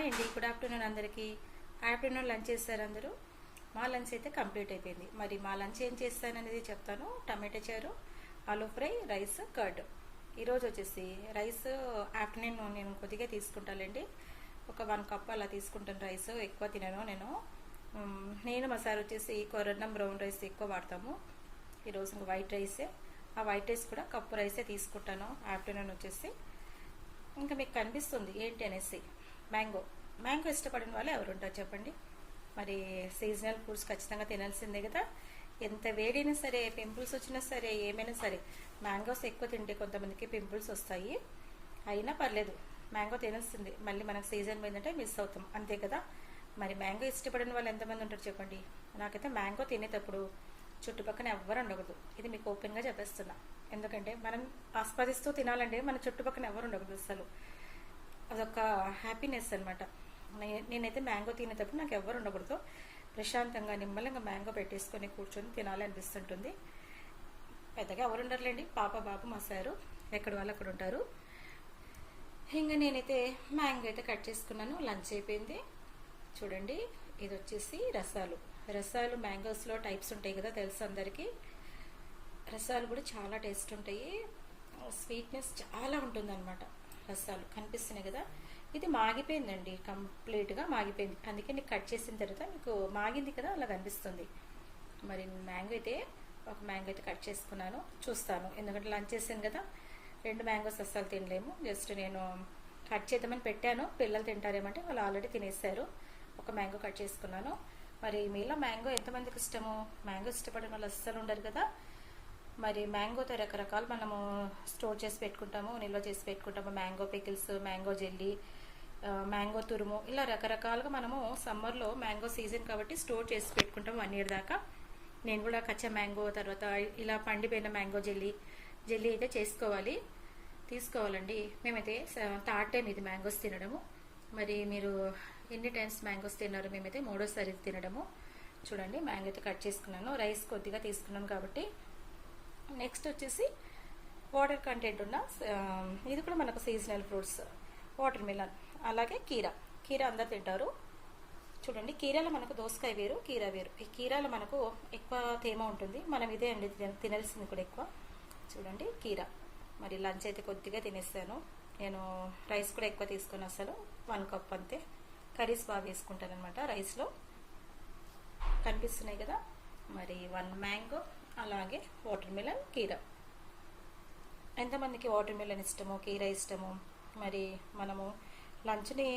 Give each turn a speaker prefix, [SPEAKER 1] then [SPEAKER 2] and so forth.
[SPEAKER 1] Hi అండి, good afternoon అందరికీ. Afternoon lunch చేస్తారు అందరూ. మా లంచ్ అయితే కంప్లీట్ అయిపోయింది. మరి మా లంచ్ ఏం చేస్తాననేది చెప్తాను. టమాటా చారు, ఆలూ ఫ్రై, రైస్, కర్డ్. ఈరోజు వచ్చేసి రైస్ ఆఫ్టర్నూన్ నేను కొద్దిగా తీసుకుంటానండి. ఒక 1 కప్ అలా తీసుకుంటాను రైస్. ఎక్కువ తినను నేను మా సార్ వచ్చేసి కొరన్నం బ్రౌన్ రైస్ ఎక్కువ వాడతాము. ఈరోజు ఇంకా వైట్ రైసే. ఆ వైట్ రైస్ కూడా కప్పు రైసే తీసుకుంటాను ఆఫ్టర్నూన్ వచ్చేసి. ఇంకా మీకు కనిపిస్తుంది ఏంటి అనేసి మ్యాంగో ఇష్టపడిన వాళ్ళు ఎవరు ఉంటారు చెప్పండి. మరి సీజనల్ ఫ్రూట్స్ ఖచ్చితంగా తినాల్సిందే కదా. ఎంత వేడైనా సరే, పింపుల్స్ వచ్చినా సరే, ఏమైనా సరే మ్యాంగోస్ ఎక్కువ తింటే కొంతమందికి పింపుల్స్ వస్తాయి. అయినా పర్లేదు, మ్యాంగో తినాల్సింది. మళ్ళీ మనకు సీజన్ పోయిందంటే మిస్ అవుతాం, అంతే కదా. మరి మ్యాంగో ఇష్టపడిన వాళ్ళు ఎంతమంది ఉంటారు చెప్పండి. నాకైతే మ్యాంగో తినేటప్పుడు చుట్టుపక్కల ఎవ్వరు ఉండకూడదు. ఇది మీకు ఓపెన్గా చెప్పేస్తున్నా. ఎందుకంటే మనం ఆస్వాదిస్తూ తినాలంటే మన చుట్టుపక్కల ఎవరు ఉండకూడదు అసలు. అదొక హ్యాపీనెస్ అనమాట. నేనైతే మ్యాంగో తినేటప్పుడు నాకు ఎవరు ఉండకూడదు. ప్రశాంతంగా నిమ్మలంగా మ్యాంగో పెట్టేసుకొని కూర్చొని తినాలి అనిపిస్తుంటుంది. పెద్దగా ఎవరు ఉండరులేండి, పాప బాబు మా సారు ఎక్కడ వాళ్ళు అక్కడ ఉంటారు. ఇంకా నేనైతే మ్యాంగో అయితే కట్ చేసుకున్నాను. లంచ్ అయిపోయింది. చూడండి, ఇది వచ్చేసి రసాలు మ్యాంగోస్లో టైప్స్ ఉంటాయి కదా, తెలుసు అందరికీ. రసాలు కూడా చాలా టేస్ట్ ఉంటాయి. స్వీట్నెస్ చాలా ఉంటుంది అనమాట. రసాలు కనిపిస్తున్నాయి కదా. ఇది మాగిపోయిందండి, కంప్లీట్గా మాగిపోయింది. అందుకే నీకు కట్ చేసిన తర్వాత మీకు మాగింది కదా అలా కనిపిస్తుంది. మరి మ్యాంగో అయితే ఒక మ్యాంగో అయితే కట్ చేసుకున్నాను. చూస్తాను, ఎందుకంటే లంచ్ చేశాను కదా. 2 మ్యాంగోస్ అస్సలు తినలేము. జస్ట్ నేను కట్ చేద్దామని పెట్టాను. పిల్లలు తింటారేమంటే వాళ్ళు ఆల్రెడీ తినేసారు. ఒక మ్యాంగో కట్ చేసుకున్నాను. మరి మీలో మ్యాంగో ఎంతమందికి ఇష్టము? మ్యాంగో ఇష్టపడిన వాళ్ళు అస్సలు ఉండరు కదా. మరి మ్యాంగోతో రకరకాలు మనము స్టోర్ చేసి పెట్టుకుంటాము, నిల్వ చేసి పెట్టుకుంటాము. Mango pickles, mango jelly, mango తురుము, ఇలా రకరకాలుగా మనము సమ్మర్లో మ్యాంగో సీజన్ కాబట్టి స్టోర్ చేసి పెట్టుకుంటాము 1 year దాకా. నేను కూడా కచ్చా మ్యాంగో, తర్వాత ఇలా పండిపోయిన మ్యాంగో జెల్లీ అయితే తీసుకోవాలండి. మేమైతే 3rd టైం ఇది మ్యాంగోస్ తినడము. మరి మీరు ఎన్ని టైమ్స్ మ్యాంగోస్ తిన్నారు? మేమైతే 3వ సారి తినడము. చూడండి, మ్యాంగో అయితే కట్ చేసుకున్నాను. రైస్ కొద్దిగా తీసుకున్నాను కాబట్టి. నెక్స్ట్ వచ్చేసి వాటర్ కంటెంట్ ఉన్న ఇది కూడా మనకు సీజనల్ ఫ్రూట్స్, వాటర్ మిలన్, అలాగే కీరా అందరు తింటారు. చూడండి, కీరాలో మనకు దోసకాయ వేరు, కీరా వేరు. ఈ కీరాలో మనకు ఎక్కువ తేమ ఉంటుంది. మనం ఇదే అండి తినాల్సింది కూడా ఎక్కువ. చూడండి, కీరా. మరి లంచ్ అయితే కొద్దిగా తినేస్తాను. నేను రైస్ కూడా ఎక్కువ తీసుకుని అసలు 1 కప్ అంతే. కర్రీస్ బాగా వేసుకుంటాను అనమాట రైస్లో. కనిపిస్తున్నాయి కదా. మరి 1 మ్యాంగో, అలాగే వాటర్ మిలన్, కీరా. ఎంతమందికి వాటర్ మిలన్ ఇష్టమో, కీరా ఇష్టమో? మరి మనము లంచ్ని